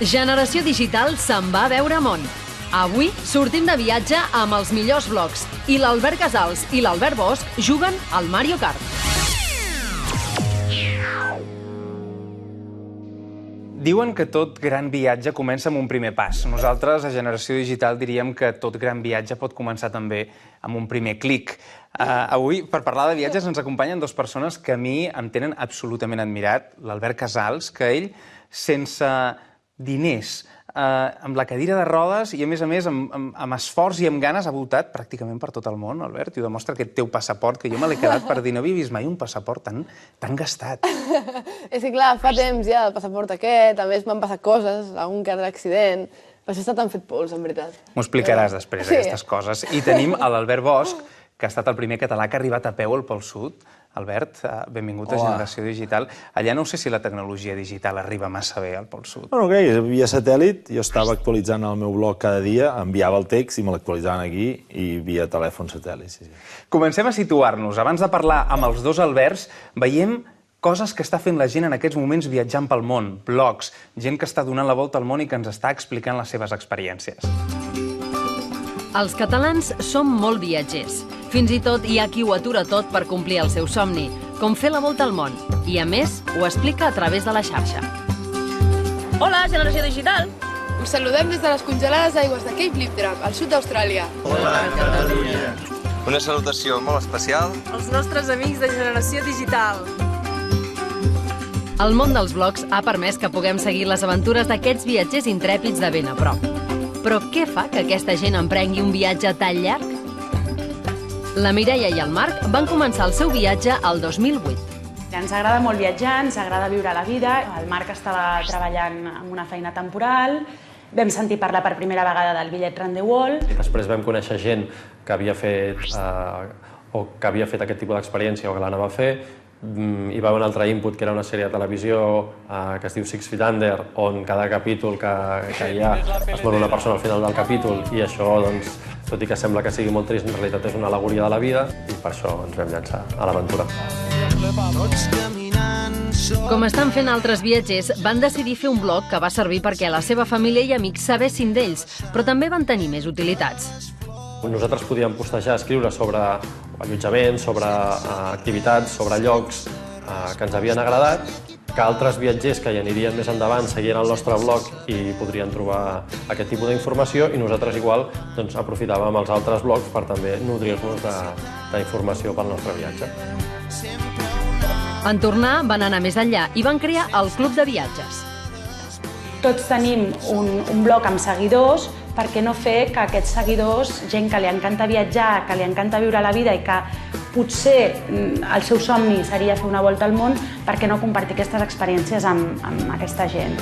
Generació Digital se'n va a veure món. Avui sortim de viatge amb els millors blogs i l'Albert Casals i l'Albert Bosch juguen al Mario Kart. Diuen que tot gran viatge comença amb un primer pas. Nosaltres, a Generació Digital, diríem que tot gran viatge pot començar també amb un primer clic. Avui, per parlar de viatges, ens acompanyen dues persones que a mi em tenen absolutament admirat. L'Albert Casals, que ell, sense diners, amb la cadira de rodes i, a més, amb esforç i amb ganes, ha voltat pràcticament per tot el món, Albert, i ho demostra aquest teu passaport, que jo me l'he quedat per dir, no havia vist mai un passaport tan gastat. És que, clar, fa temps ja el passaport aquest, a més m'han passat coses, algun cas d'accident, per això està tan fet pols, en veritat. M'ho explicaràs després, aquestes coses. I tenim l'Albert Bosch, que ha estat el primer català que ha arribat a peu al Pol Sud. Albert, benvingut a Generació Digital. Allà no sé si la tecnologia digital arriba massa bé al Pol Sud. Bueno, ok, via satèl·lit, jo estava actualitzant el meu blog cada dia, enviava el text i me l'actualitzaven aquí i via telèfon satèl·lit. Sí. Comencem a situar-nos. Abans de parlar amb els dos Alberts, veiem coses que està fent la gent en aquests moments viatjant pel món, blogs, gent que està donant la volta al món i que ens està explicant les seves experiències. Els catalans som molt viatgers. Fins i tot hi ha qui ho atura tot per complir el seu somni, com fer la volta al món. I, a més, ho explica a través de la xarxa. Hola, Generació Digital! Us saludem des de les congelades aigües de Cape Liptrap, al sud d'Austràlia. Hola, Catalunya! Una salutació molt especial Els nostres amics de Generació Digital. El món dels blogs ha permès que puguem seguir les aventures d'aquests viatgers intrèpids de ben a prop. Però què fa que aquesta gent emprengui un viatge tan llarg? La Mireia i el Marc van començar el seu viatge el 2008. Ens agrada molt viatjar, ens agrada viure la vida. El Marc estava treballant en una feina temporal, vam sentir parlar per primera vegada del bitllet Round the World. Després vam conèixer gent que havia fet aquest tipus d'experiència o que l'anava a fer. Hi va haver un altre input, que era una sèrie de televisió que es diu Six Feet Under, on cada capítol que hi ha es mor una persona al final del capítol, i això, doncs, tot i que sembla que sigui molt trist, en realitat és una al·legoria de la vida, i per això ens vam llançar a l'aventura. Com estan fent altres viatgers, van decidir fer un blog que va servir perquè la seva família i amics sabessin d'ells, però també van tenir més utilitats. Nosaltres podíem postejar, escriure sobre allotjaments, sobre activitats, sobre llocs que ens havien agradat, que altres viatgers que hi anirien més endavant seguien el nostre blog i podrien trobar aquest tipus d'informació, i nosaltres igual aprofitàvem els altres blogs per també nodrir-nos d'informació pel nostre viatge. En tornar, van anar més enllà i van crear el Club de Viatges. Tots tenim un blog amb seguidors, per què no fer que aquests seguidors, gent que li encanta viatjar, que li encanta viure la vida i que potser el seu somni seria fer una volta al món, per què no compartir aquestes experiències amb aquesta gent?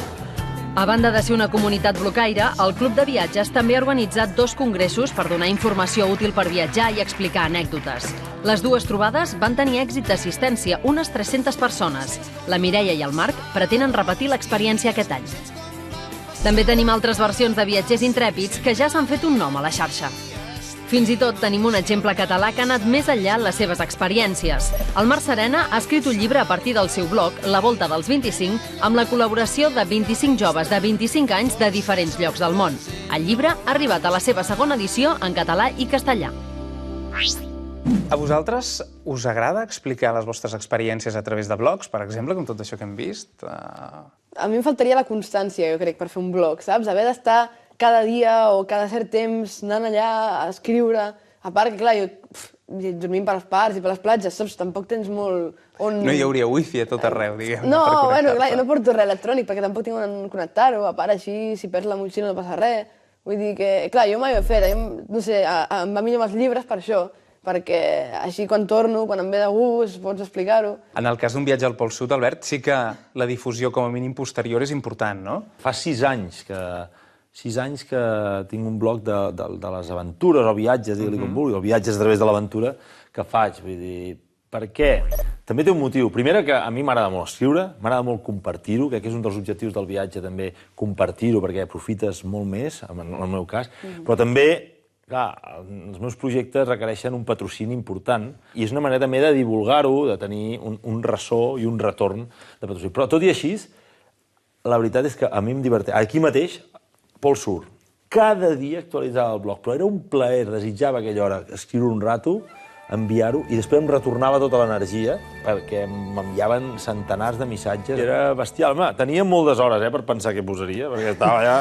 A banda de ser una comunitat blocaire, el Club de Viatges també ha organitzat 2 congressos per donar informació útil per viatjar i explicar anècdotes. Les dues trobades van tenir èxit d'assistència, unes 300 persones. La Mireia i el Marc pretenen repetir l'experiència aquest any. També tenim altres versions de viatgers intrèpids que ja s'han fet un nom a la xarxa. Fins i tot tenim un exemple català que ha anat més enllà en les seves experiències. El Marc Serena ha escrit un llibre a partir del seu blog, La Volta dels 25, amb la col·laboració de 25 joves de 25 anys de diferents llocs del món. El llibre ha arribat a la seva segona edició en català i castellà. A vosaltres us agrada explicar les vostres experiències a través de blogs, per exemple, com tot això que hem vist? A mi em faltaria la constància, jo crec, per fer un blog, saps? Haver d'estar cada dia o cada cert temps anant allà a escriure. A part que, clar, jo dormim per les parcs i per les platges, saps? Tampoc tens molt on... No hi hauria wifi a tot arreu, diguem. No, bueno, clar, jo no porto res electrònic perquè tampoc tinc on connectar-ho. A part, així, si perds la motxilla no passa res. Vull dir que, clar, jo mai ho he fet. No sé, em va millor amb els llibres per això, perquè així quan torno, quan em ve de gust, pots explicar-ho. En el cas d'un viatge al Pol Sud, Albert, sí que la difusió com a mínim posterior és important, no? Fa 6 anys que tinc un blog de les aventures o viatges, digue-li com vulgui, o viatges a través de l'aventura que faig. Vull dir, per què? També té un motiu. Primer, que a mi m'agrada molt escriure, m'agrada molt compartir-ho, crec que és un dels objectius del viatge també compartir-ho, perquè aprofites molt més, en el meu cas, però també Clar, els meus projectes requereixen un patrocini important i és una manera també de divulgar-ho, de tenir un ressò i un retorn de patrocini. Però tot i així, la veritat és que a mi em diverteix. Aquí mateix, Pol Sur, cada dia actualitzava el blog, però era un plaer, desitjava aquella hora escriure un rato, enviar-ho, i després em retornava tota l'energia, perquè m'enviaven centenars de missatges. Era bestial. Home, tenia moltes hores per pensar què posaria, perquè estava ja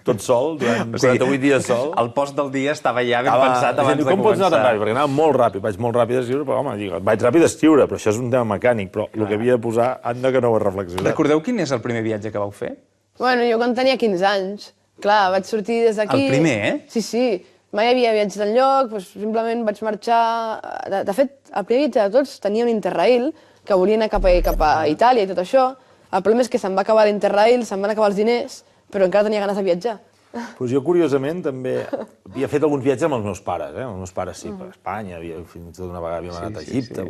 tot sol, durant 48 dies sol. El post del dia estava ja ben pensat abans de començar. Com pots anar tan ràpid? Perquè anava molt ràpid, vaig molt ràpid a escriure, però home, vaig ràpid a escriure, però això és un tema mecànic, però el que havia de posar, anda que no ho he reflexionat. Recordeu quin és el primer viatge que vau fer? Bueno, jo quan tenia 15 anys, clar, vaig sortir des d'aquí... El primer, Sí. Mai havia viatjat enlloc, doncs simplement vaig marxar... De fet, el primer viatge de tots tenia un Interrail, que volia anar cap a Itàlia i tot això. El problema és que se'm va acabar l'Interrail, se'm van acabar els diners, però encara tenia ganes de viatjar. Doncs jo, curiosament, també havia fet alguns viatges amb els meus pares. Els meus pares sí, per Espanya, fins i tot una vegada havíem anat a Egipte.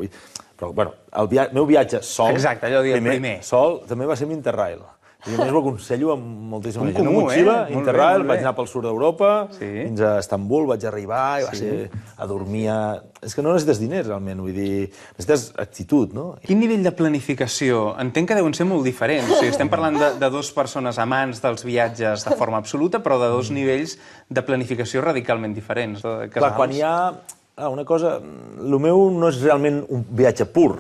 Però, bueno, el meu viatge sol... Exacte, allò dia primer. Sol, també va ser amb Interrail. I a més ho aconsello amb moltíssima gent. Una motxilla, Interrail, vaig anar pel sud d'Europa, fins a Istanbul, vaig arribar i va ser a dormir... És que no necessites diners, realment, vull dir, necessites actitud, no? Quin nivell de planificació? Entenc que deuen ser molt diferents. O sigui, estem parlant de dues persones amants dels viatges de forma absoluta, però de dos nivells de planificació radicalment diferents. Clar, quan hi ha... Una cosa, el meu no és realment un viatge pur,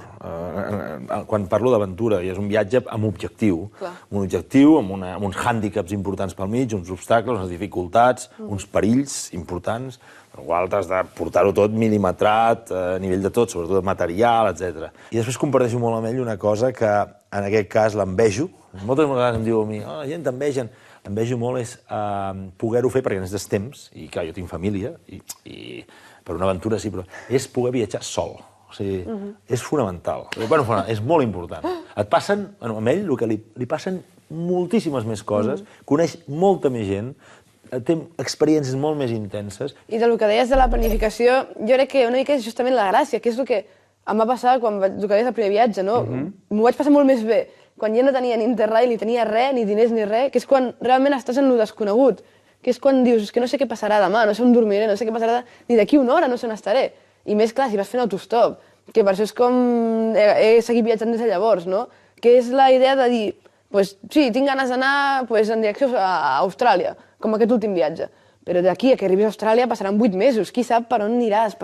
quan parlo d'aventura, és un viatge amb objectiu. Un objectiu, amb uns hàndicaps importants pel mig, uns obstacles, unes dificultats, uns perills importants, però igual t'has de portar-ho tot milimetrat, a nivell de tot, sobretot de material, etc. I després comparteixo molt amb ell una cosa que, en aquest cas, l'envejo. Moltes vegades em diu a mi, la gent t'envegen. Envejo molt és poder-ho fer perquè necessites temps, i clar, jo tinc família, i per una aventura sí, però és poder viatjar sol. O sigui, és fonamental. Bueno, és molt important. Et passen, amb ell, el que li passen moltíssimes més coses, coneix molta més gent, té experiències molt més intenses. I del que deies de la planificació, jo crec que una mica és justament la gràcia, que és el que em va passar quan el que deies el primer viatge, no? M'ho vaig passar molt més bé quan ja no tenia ni Interrail, ni tenia res, ni diners, ni res, que és quan realment estàs en lo desconegut, que és quan dius, que no sé què passarà demà, no sé on dormiré, no sé què passarà ni d'aquí una hora, no sé on estaré. I més, clar, si vas fent autostop, que per això és com he seguit viatjant des de llavors, no? Que és la idea de dir, pues, sí, tinc ganes d'anar en direcció a Austràlia, com aquest últim viatge, però d'aquí a que arribis a Austràlia passaran 8 mesos, qui sap per on aniràs,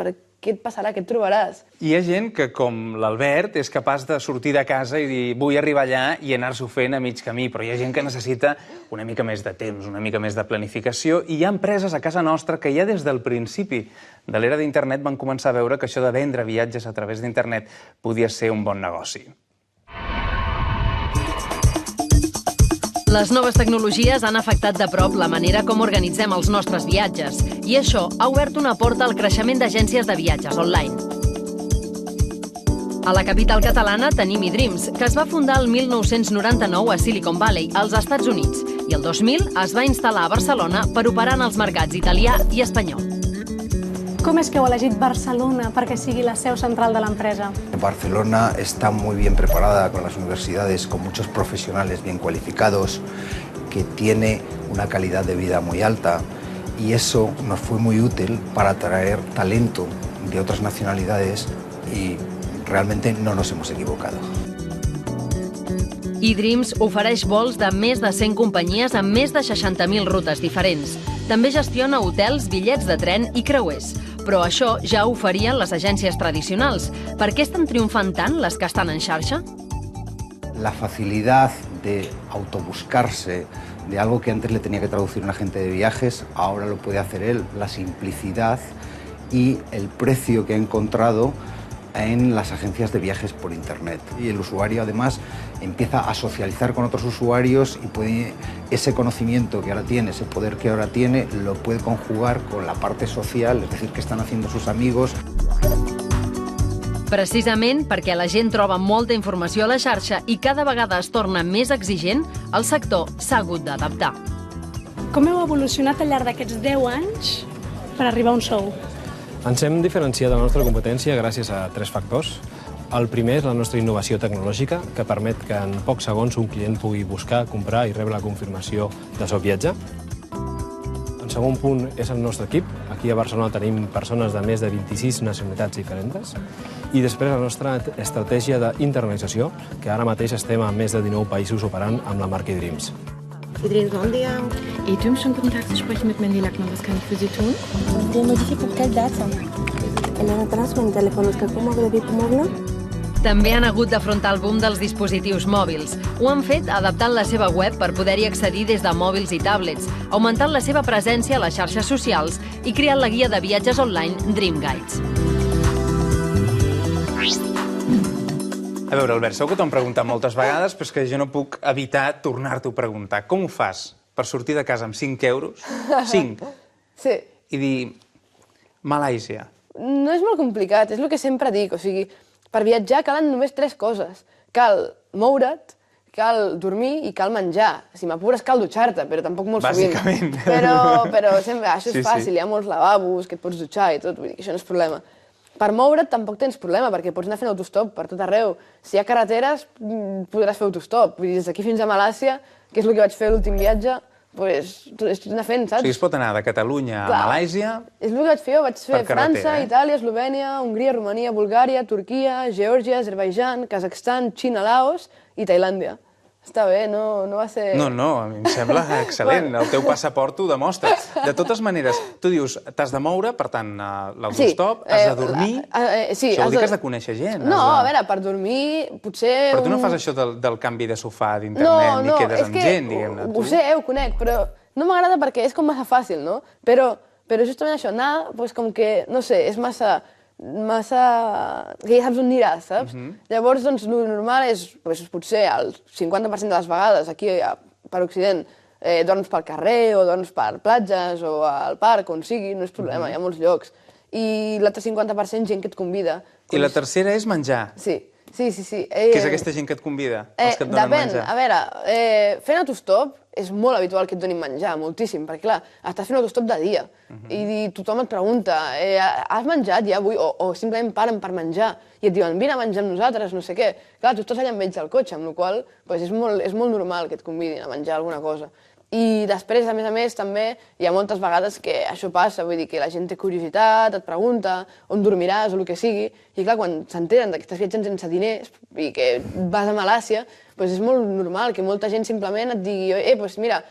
què et passarà, què et trobaràs. Hi ha gent que, com l'Albert, és capaç de sortir de casa i dir vull arribar allà i anar-s'ho fent a mig camí, però hi ha gent que necessita una mica més de temps, una mica més de planificació, i hi ha empreses a casa nostra que ja des del principi de l'era d'internet van començar a veure que això de vendre viatges a través d'internet podia ser un bon negoci. Les noves tecnologies han afectat de prop la manera com organitzem els nostres viatges i això ha obert una porta al creixement d'agències de viatges online. A la capital catalana tenim eDreams, que es va fundar el 1999 a Silicon Valley, als Estats Units, i el 2000 es va instal·lar a Barcelona per operar en els mercats italià i espanyol. ¿Cómo es que heu elegit Barcelona perquè sigui la seu central de l'empresa? Barcelona está muy bien preparada con las universidades, con muchos profesionales bien cualificados, que tiene una calidad de vida muy alta y eso nos fue muy útil para atraer talento de otras nacionalidades y realmente no nos hemos equivocado. eDreams ofereix vols de més de 100 companyies amb més de 60.000 rutes diferents. També gestiona hotels, bitllets de tren i creuers. Però això ja ho oferien les agències tradicionals. Per què estan triomfant tant les que estan en xarxa? La facilidad de autobuscarse de algo que antes le tenía que traducir un agente de viajes, ahora lo puede hacer él. La simplicidad y el precio que ha encontrado en las agencias de viajes por internet. Y el usuario además empieza a socializar con otros usuarios y puede, ese conocimiento que ahora tiene, ese poder que ahora tiene, lo puede conjugar con la parte social, es decir, que están haciendo sus amigos. Precisament perquè la gent troba molta informació a la xarxa i cada vegada es torna més exigent, el sector s'ha hagut d'adaptar. Com heu evolucionat al llarg d'aquests 10 anys per arribar a un sou? Ens hem diferenciat de la nostra competència gràcies a 3 factors. El primer és la nostra innovació tecnològica, que permet que en pocs segons un client pugui buscar, comprar i rebre la confirmació del seu viatge. El segon punt és el nostre equip. Aquí Aquí a Barcelona tenim persones de més de 26 nacionalitats diferents. I després la nostra estratègia d'internalització, que ara mateix estem a més de 19 països operant amb la marca eDreams. eDreams, bon dia. eDreams, schönen guten Tag, Sie sprechen mit Mandy Lackmann. Was kann ich für Sie tun? Te modifico pour quelle date? Elle a un mon téléphone. Est-ce que vous m'avez dit pour moi? També han hagut d'afrontar el boom dels dispositius mòbils. Ho han fet adaptant la seva web per poder-hi accedir des de mòbils i tablets, augmentant la seva presència a les xarxes socials i creant la guia de viatges online Dream Guides. A veure, Albert, segur que t'ho han preguntat moltes vegades, però és que jo no puc evitar tornar-t'ho a preguntar. Com ho fas per sortir de casa amb 5 euros, 5, Sí. i dir Malàisia? No és molt complicat, és el que sempre dic, o sigui, per viatjar calen només 3 coses. Cal moure't, cal dormir i cal menjar. Si m'apures cal dutxar-te, però tampoc molt sovint. Bàsicament. Però sempre, això és fàcil, hi ha molts lavabos que et pots dutxar i tot, vull dir que això no és problema. Per moure't tampoc tens problema, perquè pots anar fent autostop per tot arreu. Si hi ha carreteres, podràs fer autostop. Vull dir, des d'aquí fins a Malàisia, que és el que vaig fer l'últim viatge, doncs és anar fent, saps? O sigui, es pot anar de Catalunya a Malàisia... És el que vaig fer, vaig fer França, Itàlia, Eslovènia, Hongria, Romania, Bulgària, Turquia, Geòrgia, Azerbaidjan, Kazakhstan, Xina, Laos i Tailàndia. Està bé, no va ser... No, a mi em sembla excel·lent. El teu passaport ho demostra. De totes maneres, tu dius, t'has de moure, per tant, l'autostop, has de dormir... Sí, això vol dir que has de conèixer gent. No, a veure, per dormir, potser... Però tu no fas això del canvi de sofà d'internet, ni quedes amb gent, diguem-ne. Ho sé, ho conec, però no m'agrada perquè és com massa fàcil, no? Però justament això, anar, com que, no sé, és massa... que ja saps on aniràs, saps? Llavors, doncs, el normal és, potser el 50% de les vegades, aquí per Occident, dorms pel carrer, o dorms per platges, o al parc, on sigui, no és problema, hi ha molts llocs. I l'altre 50% gent que et convida. I la tercera és menjar. Sí. Què és aquesta gent que et convida? Els que et donen menjar? Depèn. A veure, fent autostop és molt habitual que et donin menjar, moltíssim, perquè clar, estàs fent autostop de dia i tothom et pregunta, has menjat ja avui? O simplement paren per menjar i et diuen, vine a menjar amb nosaltres, no sé què. Clar, tu estàs allà amb ells al cotxe, amb la qual cosa és molt normal que et convidin a menjar alguna cosa. I després, a més, també hi ha moltes vegades que això passa, vull dir que la gent té curiositat, et pregunta on dormiràs o el que sigui, i clar, quan s'enteren que estàs viatjant sense diners i que vas a Malàisia, doncs és molt normal que molta gent simplement et digui doncs mira,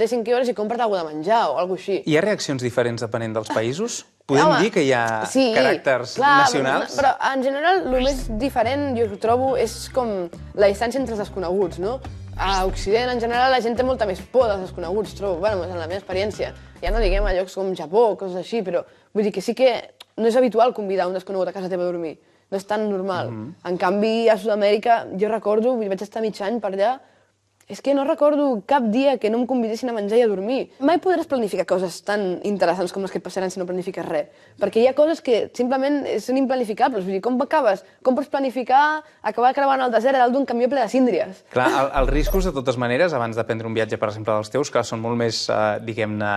té 5 euros i compra't alguna cosa de menjar o alguna cosa així. Hi ha reaccions diferents depenent dels països? Podem dir que hi ha caràcters nacionals? Però en general el més diferent, jo trobo, és com la distància entre els desconeguts, no? A Occident, en general, la gent té molta més por dels desconeguts, trobo, en la meva experiència. Ja no diguem a llocs com Japó, coses així, però vull dir que sí que no és habitual convidar un desconegut a casa teva a dormir. No és tan normal. En canvi, a Sud-amèrica, jo recordo, vaig estar mig any per allà, és que no recordo cap dia que no em convidessin a menjar i a dormir. Mai podràs planificar coses tan interessants com les que et passaran si no planifiques res. Perquè hi ha coses que simplement són implanificables. Vull dir, com acabes? Com pots planificar acabar creuant el desert dalt d'un camió ple de síndries? Clar, els riscos, de totes maneres, abans de prendre un viatge, per exemple, dels teus, que són molt més, diguem-ne,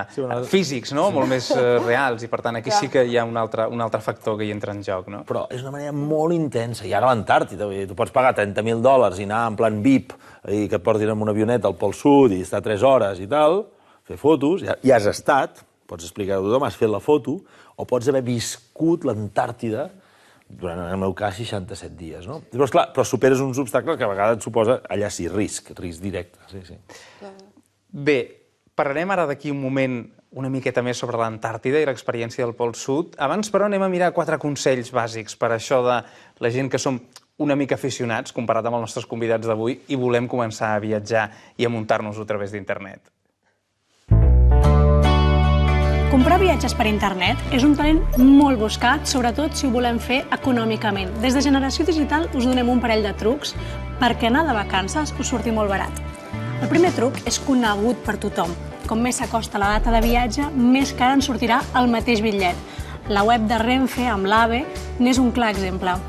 físics, no? Molt més reals, i per tant aquí sí que hi ha un altre factor que hi entra en joc, no? Però és una manera molt intensa. I ara a l'Antàrtida, tu pots pagar $30.000 i anar en plan VIP i que et portin amb una avioneta al Pol Sud i estar 3 hores i tal, fer fotos, ja has estat, pots explicar a tothom, has fet la foto, o pots haver viscut l'Antàrtida durant, en el meu cas, 67 dies, no? Però, esclar, però superes uns obstacles que a vegades et suposa, allà sí, risc directe. Sí. Bé, parlarem ara d'aquí un moment una miqueta més sobre l'Antàrtida i l'experiència del Pol Sud. Abans, però, anem a mirar 4 consells bàsics per això de la gent que som una mica aficionats, comparat amb els nostres convidats d'avui, i volem començar a viatjar i a muntar-nos-ho a través d'internet. Comprar viatges per internet és un talent molt buscat, sobretot si ho volem fer econòmicament. Des de Generació Digital us donem un parell de trucs perquè anar de vacances us surti molt barat. El primer truc és conegut per tothom. Com més s'acosta la data de viatge, més car ens sortirà el mateix bitllet. La web de Renfe, amb l'AVE, n'és un clar exemple.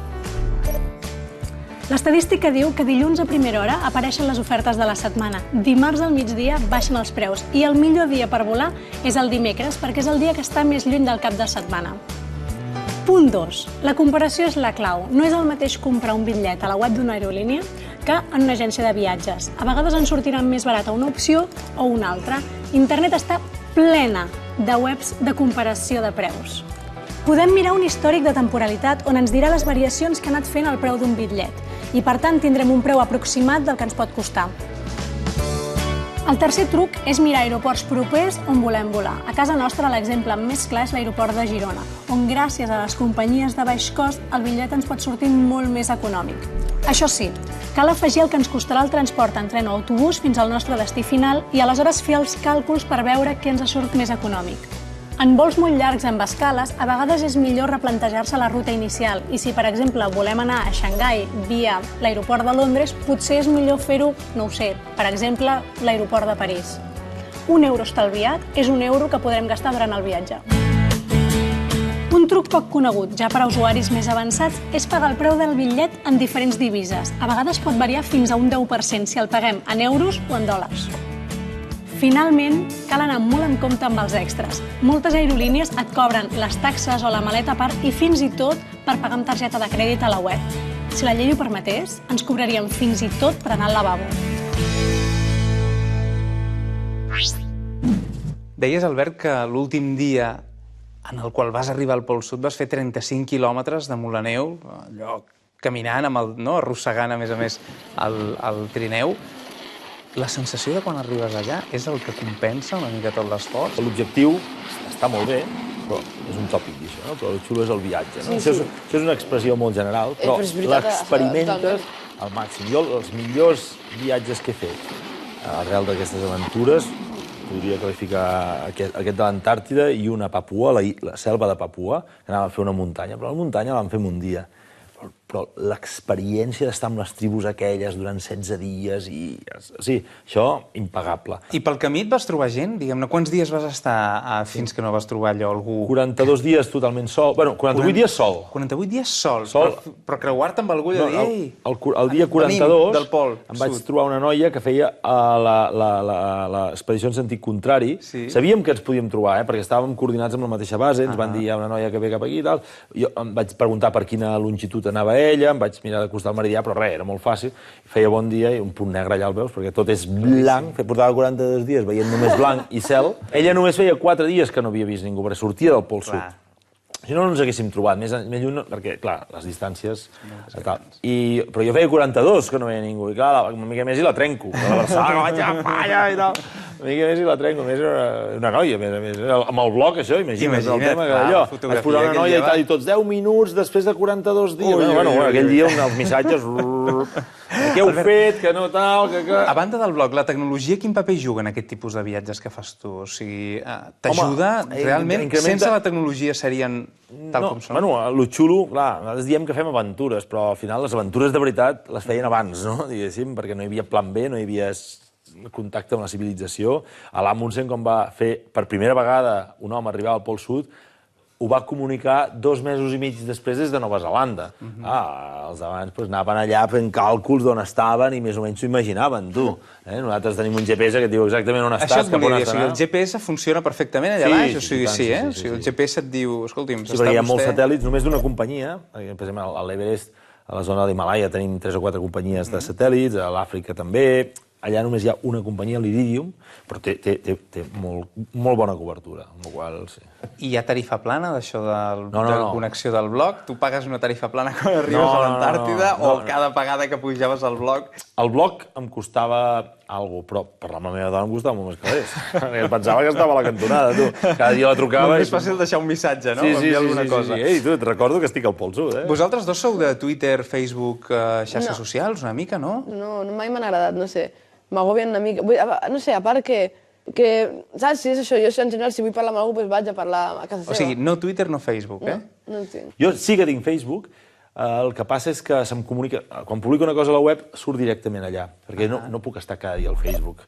L'estadística diu que dilluns a primera hora apareixen les ofertes de la setmana. Dimarts al migdia baixen els preus i el millor dia per volar és el dimecres perquè és el dia que està més lluny del cap de setmana. Punt 2. La comparació és la clau. No és el mateix comprar un bitllet a la web d'una aerolínia que en una agència de viatges. A vegades ens sortirà més barata una opció o una altra. Internet està plena de webs de comparació de preus. Podem mirar un històric de temporalitat on ens dirà les variacions que ha anat fent el preu d'un bitllet i, per tant, tindrem un preu aproximat del que ens pot costar. El tercer truc és mirar aeroports propers on volem volar. A casa nostra l'exemple més clar és l'aeroport de Girona, on gràcies a les companyies de baix cost el bitllet ens pot sortir molt més econòmic. Això sí, cal afegir el que ens costarà el transport en tren o autobús fins al nostre destí final i aleshores fer els càlculs per veure què ens surt més econòmic. En vols molt llargs amb escales, a vegades és millor replantejar-se la ruta inicial i si, per exemple, volem anar a Xangai via l'aeroport de Londres, potser és millor fer-ho, no ho sé, per exemple, l'aeroport de París. €1 estalviat és €1 que podrem gastar durant el viatge. Un truc poc conegut, ja per a usuaris més avançats, és pagar el preu del bitllet en diferents divises. A vegades pot variar fins a un 10% si el paguem en euros o en dòlars. Finalment, cal anar molt en compte amb els extras. Moltes aerolínies et cobren les taxes o la maleta a part i fins i tot per pagar amb targeta de crèdit a la web. Si la llei ho permetés, ens cobrarien fins i tot per anar al lavabo. Deies, Albert, que l'últim dia en el qual vas arribar al Pol Sud vas fer 35 quilòmetres de molaneu, allò caminant, arrossegant, a més, el trineu. La sensació de quan arribes allà és el que compensa una mica tot l'esforç? L'objectiu està molt bé, però és un tòpic, això, no? Però el xulo és el viatge, no? Això és una expressió molt general, però l'experimentes al màxim. Jo, els millors viatges que he fet arrel d'aquestes aventures, podria qualificar aquest de l'Antàrtida i una a Papua, la selva de Papua, que anava a fer una muntanya, però la muntanya la vam fer en un dia. Però l'experiència d'estar amb les tribus aquelles durant 16 dies i... Sí, això, impagable. I pel camí et vas trobar gent? Diguem-ne, quants dies vas estar fins que no vas trobar allò, algú... 42 dies totalment sol. Bueno, 48 dies sol. 48 dies sol? Però creuar-te amb algú i dir... Ei, el dia 42 em vaig trobar una noia que feia l'expedició en sentit contrari. Sabíem que ens podíem trobar, perquè estàvem coordinats amb la mateixa base, ens van dir hi ha una noia que ve cap aquí i tal. Jo em vaig preguntar per quina longitud anava ella, em vaig mirar d'acostar al meridià, però res, era molt fàcil. Feia bon dia i un punt negre allà el veus, perquè tot és blanc. Portava 42 dies veient només blanc i cel. Ella només feia 4 dies que no havia vist ningú, perquè sortia del Pol Sud. Si no, no ens haguéssim trobat, més lluny, perquè, clar, les distàncies... Però jo feia 42 que no veia ningú, i clar, una mica més i la trenco. La versava, vaig a falla i tal. Una mica més i la trenco, més una noia, amb el bloc, això, imagina't el tema que allò. Vaig posar una noia i tal, i tots 10 minuts després de 42 dies. Bueno, aquell dia els missatges... Què heu fet, que no tal, que... A banda del blog, la tecnologia quin paper juga en aquest tipus de viatges que fas tu? O sigui, t'ajuda realment? Sense la tecnologia serien tal com són? Bueno, el xulo, clar, nosaltres diem que fem aventures, però al final les aventures de veritat les feien abans, no? Diguéssim, perquè no hi havia plan B, no hi havia contacte amb la civilització. A l'Amundsen, quan va fer per primera vegada un home arribar al Pol Sud, ho va comunicar 2 mesos i mig després des de Nova Zelanda. Els d'abans anaven allà fent càlculs d'on estaven i més o menys s'ho imaginaven, tu. Nosaltres tenim un GPS que et diu exactament on estàs, cap on has d'anar. El GPS funciona perfectament allà baix? O sigui, sí, eh? O sigui, el GPS et diu, escolti'm, està vostè... Sí, perquè hi ha molts satèl·lits, només d'una companyia. Per exemple, a l'Everest, a la zona de l'Himàlaia, tenim 3 o 4 companyies de satèl·lits, a l'Àfrica també. Allà només hi ha una companyia, l'Iridium, però té molt bona cobertura, amb la qual cosa... I hi ha tarifa plana d'això de connexió del blog? Tu pagues una tarifa plana quan arribes a l'Antàrtida o cada vegada que pujaves al blog? El blog em costava alguna cosa, però parlar amb la meva dona em costava molt més que res. Pensava que estava a la cantonada, tu. Cada dia la trucava... Molt més fàcil deixar un missatge, no? Sí. Ei, tu, et recordo que estic al Pol Sud, eh? Vosaltres dos sou de Twitter, Facebook, xarxes socials, una mica, no? No, mai m'han agradat, no sé. M'agobien una mica. No sé, a part que saps, si és això, jo en general, si vull parlar amb algú, vaig a parlar a casa seva. O sigui, no Twitter, no Facebook, eh? No en tinc. Jo sí que tinc Facebook, el que passa és que se'm comunica... Quan publico una cosa a la web, surt directament allà, perquè no puc estar cada dia al Facebook.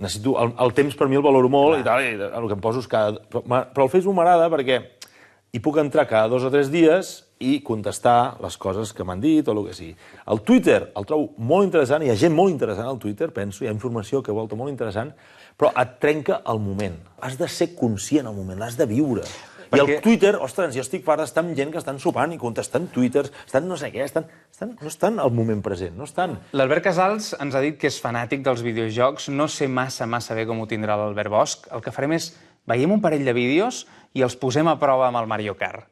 Necessito... El temps per mi el valoro molt i tal, el que em poso és cada... Però el Facebook m'agrada perquè hi puc entrar cada 2 o 3 dies i contestar les coses que m'han dit o el que sigui. El Twitter el trobo molt interessant, hi ha gent molt interessant al Twitter, penso, hi ha informació que volta molt interessant, però et trenca el moment. Has de ser conscient al moment, l'has de viure. I el Twitter, ostres, jo estic fart d'estar amb gent que estan sopant i contestant twitters, estan no sé què, no estan al moment present, no estan... L'Albert Casals ens ha dit que és fanàtic dels videojocs, no sé massa bé com ho tindrà l'Albert Bosch. El que farem és Veiem un parell de vídeos i els posem a prova amb el Mario Kart.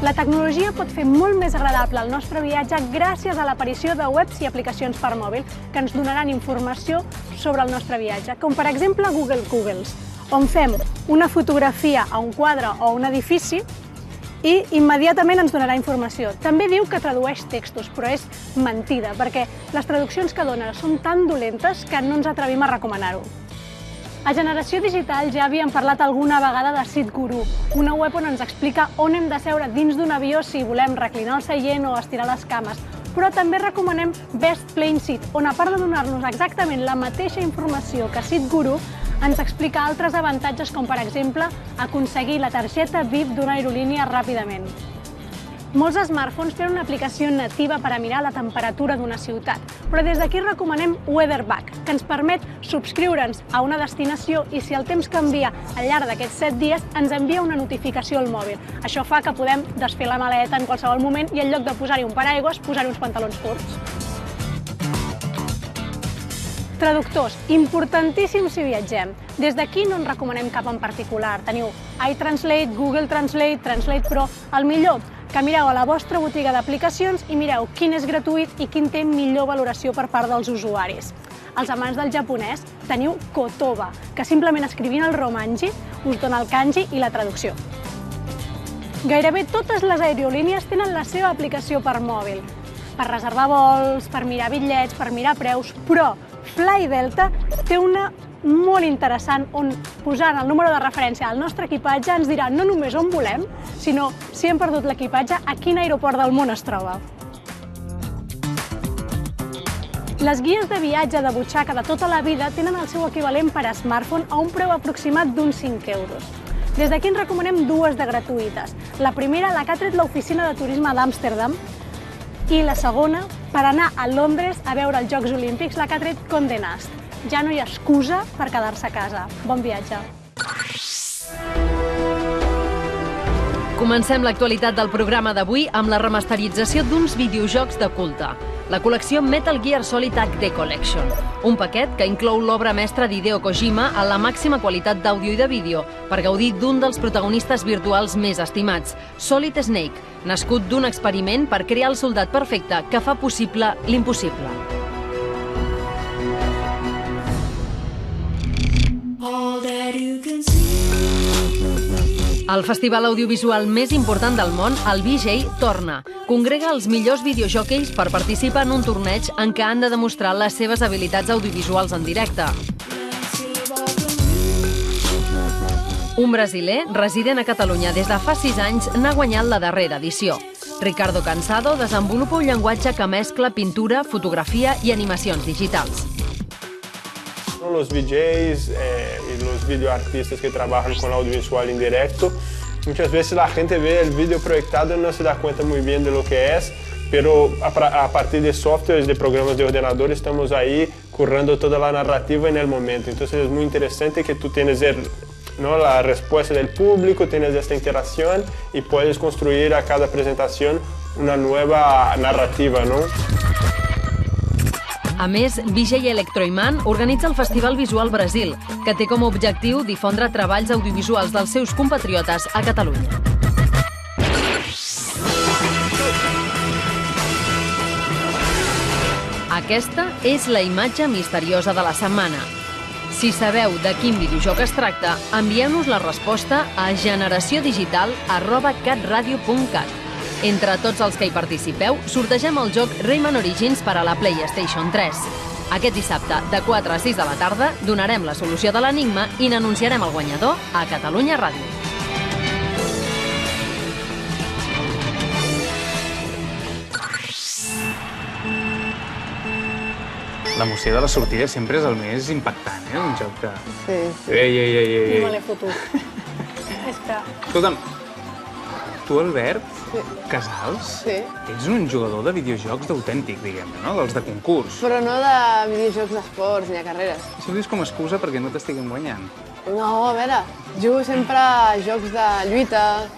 La tecnologia pot fer molt més agradable el nostre viatge gràcies a l'aparició de webs i aplicacions per mòbil que ens donaran informació sobre el nostre viatge, com per exemple Google Googles, on fem una fotografia a un quadre o un edifici i immediatament ens donarà informació. També diu que tradueix textos, però és mentida, perquè les traduccions que dona són tan dolentes que no ens atrevim a recomanar-ho. A Generació Digital ja havíem parlat alguna vegada de Seat Guru, una web on ens explica on hem de seure dins d'un avió si volem reclinar el seient o estirar les cames. Però també recomanem Best Plane Seat, on a part de donar-nos exactament la mateixa informació que Seat Guru, ens explica altres avantatges com, per exemple, aconseguir la targeta VIP d'una aerolínia ràpidament. Molts smartphones tenen una aplicació nativa per a mirar la temperatura d'una ciutat, però des d'aquí recomanem Weatherback, que ens permet subscriure'ns a una destinació i si el temps canvia al llarg d'aquests 7 dies, ens envia una notificació al mòbil. Això fa que podem desfer la maleta en qualsevol moment i en lloc de posar-hi un paraigües, posar-hi uns pantalons curts. Traductors, importantíssim si viatgem. Des d'aquí no en recomanem cap en particular. Teniu iTranslate, Google Translate, Translate Pro. El millor, que mireu a la vostra botiga d'aplicacions i mireu quin és gratuït i quin té millor valoració per part dels usuaris. Els amants del japonès teniu Kotoba, que simplement escrivint el romanji us dona el kanji i la traducció. Gairebé totes les aerolínies tenen la seva aplicació per mòbil, per reservar vols, per mirar bitllets, per mirar preus, però Fly Delta té una molt interessant on posant el número de referència al nostre equipatge ens dirà no només on volem, sinó si hem perdut l'equipatge a quin aeroport del món es troba. Les guies de viatge de butxaca de tota la vida tenen el seu equivalent per a smartphone a un preu aproximat d'uns 5 euros. Des d'aquí en recomanem dues de gratuïtes. La primera, la que ha tret l'oficina de turisme d'Amsterdam, i la segona, per anar a Londres a veure els Jocs Olímpics, la que ha tret Condé Nast. Ja no hi ha excusa per quedar-se a casa. Bon viatge! Comencem l'actualitat del programa d'avui amb la remasterització d'uns videojocs de culte. La col·lecció Metal Gear Solid HD Collection, un paquet que inclou l'obra mestra d'Hideo Kojima a la màxima qualitat d'àudio i de vídeo per gaudir d'un dels protagonistes virtuals més estimats, Solid Snake, nascut d'un experiment per crear el soldat perfecte que fa possible l'impossible. El festival audiovisual més important del món, el VJ, torna. Congrega els millors videojòqueis per participar en un torneig en què han de demostrar les seves habilitats audiovisuals en directe. Un brasiler, resident a Catalunya des de fa 6 anys, n'ha guanyat la darrera edició. Ricardo Cansado desenvolupa un llenguatge que mescla pintura, fotografia i animacions digitals. Los VJs y los videoartistas que trabajan con audiovisual indirecto, muchas veces la gente ve el video proyectado y no se da cuenta muy bien de lo que es, pero a partir de softwares, de programas de ordenador, estamos ahí currando toda la narrativa en el momento. Entonces es muy interesante que tú tienes la respuesta del público, tienes esta interacción y puedes construir a cada presentación una nueva narrativa, ¿no? A més, VJ Electroiman organitza el Festival Visual Brasil, que té com a objectiu difondre treballs audiovisuals dels seus compatriotes a Catalunya. Aquesta és la imatge misteriosa de la setmana. Si sabeu de quin videojoc es tracta, envieu-nos la resposta a generaciodigital@catradio.cat. Entre tots els que hi participeu, sortegem el joc Rayman Origins per a la PlayStation 3. Aquest dissabte, de 4 a 6 de la tarda, donarem la solució de l'enigma i n'anunciarem el guanyador a Catalunya Ràdio. L'emoció de la sortida sempre és el més impactant, un joc que... Sí. Jo me l'he fotut. És que... Escolta'm, tu, Albert, Casals, ets un jugador de videojocs d'autèntic, diguem-ne, no? Dels de concurs. Però no de videojocs d'esports ni de carreres. Això ho dius com a excusa perquè no t'estiguem guanyant. No, a veure, jugo sempre a jocs de lluita.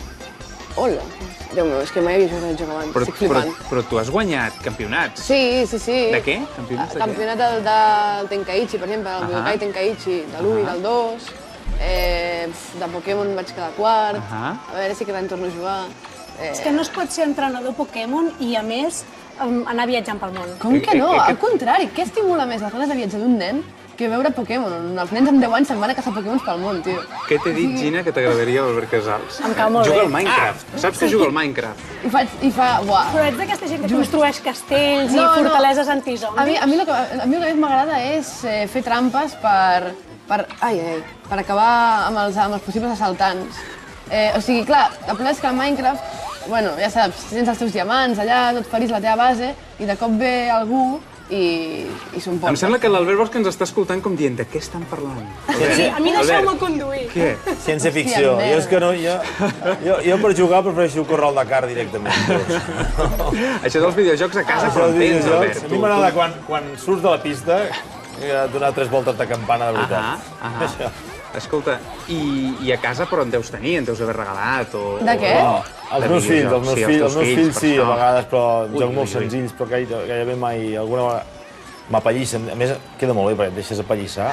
Hola! Déu meu, és que mai havia jugat a joc abans, estic flipant. Però tu has guanyat campionats. Sí. De què? Campionats de què? Campionat del Tenkaichi, per exemple, del Budokai Tenkaichi, de l'1 i del 2. De Pokémon vaig cada quart, a veure si cada any torno a jugar. És que no es pot ser entrenador Pokémon i, a més, anar viatjant pel món. Com que no? Al contrari, què estimula més les ganes de viatjar d'un nen que veure Pokémon? Els nens amb 10 anys se'n van a caçar Pokémons pel món, tio. Què t'he dit, Gina, que t'agradaria l'Albert Casals? Em cau molt bé. Juga al Minecraft. Saps que juga al Minecraft? I fa... Uah. Però ets d'aquesta gent que construeix castells i fortaleses antizombis? A mi el que més m'agrada és fer trampes per acabar amb els possibles assaltants. O sigui, clar, el problema és que al Minecraft, bueno, ja saps, tens els teus diamants allà, no et faris la teva base, i de cop ve algú i s'ho Em sembla que l'Albert Bosch ens està escoltant com dient de què estan parlant. A mi deixeu-me conduir. Què? Ciència-ficció. Jo és que no... Jo per jugar prefereixo córrer al Dakar directament. Això dels videojocs a casa, però entens, Albert. A mi m'agrada quan surts de la pista donar 3 voltes de campana de veritat. Escolta, i a casa però en deus tenir, en deus haver regalat o... De què? Els meus fills sí, a vegades, però jocs molt senzills, però gairebé mai, alguna vegada m'apallissen. A més, queda molt bé perquè et deixes apallissar.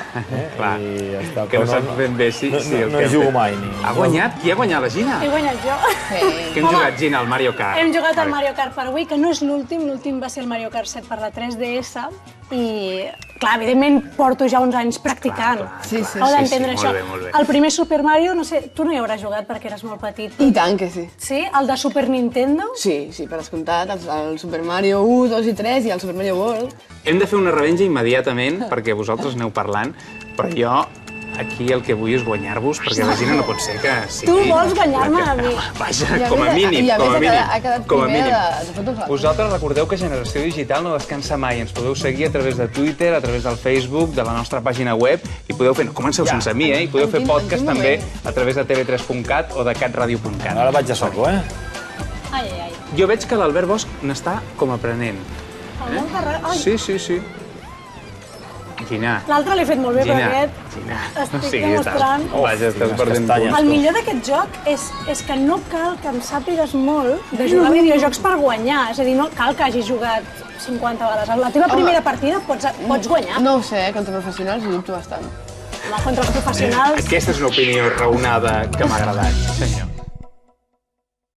Que no saps ben bé si... No hi jugo mai. Ha guanyat? Qui ha guanyat, la Gina? He guanyat jo. Què hem jugat, Gina, al Mario Kart? Hem jugat al Mario Kart per Wii, que no és l'últim va ser el Mario Kart 7 per la 3DS, i, clar, evidentment porto ja uns anys practicant. Heu d'entendre això. El primer Super Mario, no sé, tu no hi hauràs jugat perquè eres molt petit. I tant que sí. Sí? El de Super Nintendo? Sí, per descomptat, el Super Mario 1, 2 i 3 i el Super Mario World. Hem de fer una revenja immediatament, perquè vosaltres aneu parlant, però jo aquí el que vull és guanyar-vos, perquè la Gina no pot ser que sigui... Tu vols guanyar-me a mi. Vaja, com a mínim, I a més ha quedat primer de fotos. Vosaltres recordeu que Generació Digital no descansa mai. Ens podeu seguir a través de Twitter, a través del Facebook, de la nostra pàgina web, i podeu fer... No comenceu sense mi, i podeu fer podcast també a través de tv3.cat o de catradio.cat. Ara vaig a soco, Ai. Jo veig que l'Albert Bosch n'està com aprenent. Sí. Gina. L'altre l'he fet molt bé, però aquest... Gina, estic demostrant... Vaja, estàs perdent punts. El millor d'aquest joc és que no cal que em sàpigues molt de jugar a videojocs per guanyar. És a dir, no cal que hagis jugat 50 vegades. A la teva primera partida pots guanyar. No ho sé, contra professionals ho dubto bastant. Contra professionals... Aquesta és una opinió raonada que m'ha agradat, senyor.